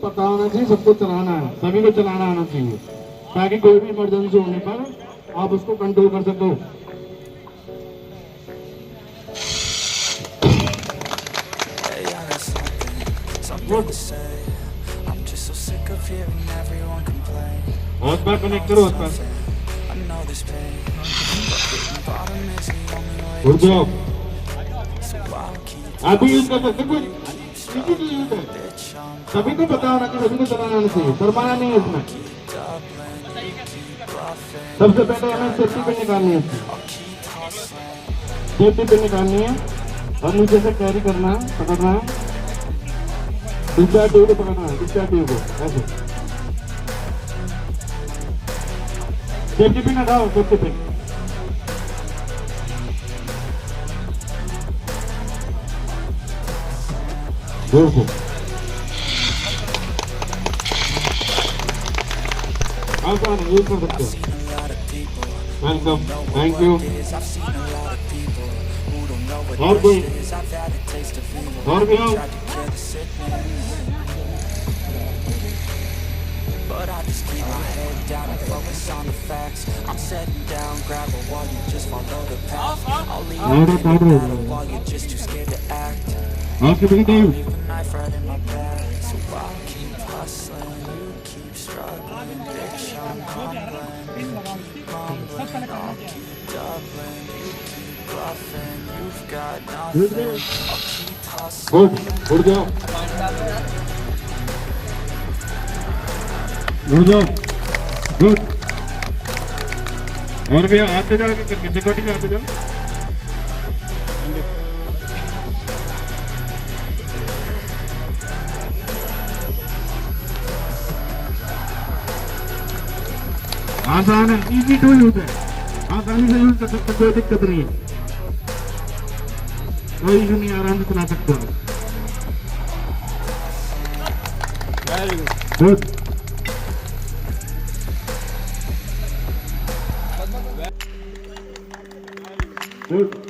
पता होना चाहिए, सबको चलाना है, सभी को चलाना आना चाहिए, ताकि कोई भी इमरजेंसी होने पर आप उसको कंट्रोल कर सको। बहुत बार कनेक्ट करो, बहुत बार उड़ जाओ। आप भी यूज कर सकते, कोई किसी की यूज है, सभी को पता होना चाहिए, सभी को चलाना आना चाहिए, शर्माना नहीं है इसमें। सबसे पहले हमें सेफ्टी पिन निकालनी है, सेफ्टी पिन निकालनी है और नीचे से कैरी करना है, पकड़ना है, डिस्चार्ज ट्यूब को पकड़ना है, डिस्चार्ज ट्यूब को ऐसे। सेफ्टी पिन हटाओ, सेफ्टी पिन जोर से। आप यूज कर सकते हो। Welcome, thank you. और कोई और भी हो? But I just keep my head down and focus on the facts. I'm setting down gravel while you just follow the path. I'll leave you in the battle while you're just too scared to act. I'll leave a knife right in my back. So I'll keep hustling, you keep struggling. Bitch, I'm humbling, you keep mumbling. I'll keep doubling, you keep bluffing. You've got nothing, I'll keep hustling. उड़ जाओ, उड़ जाओ, good. और भैया आते जाओ, security में आते जाओ। आसान है, इजी टू यूज है, आसानी से यूज कर सकते, कोई दिक्कत नहीं है, कोई इशू नहीं, आराम से चला सकते हो। Good, good.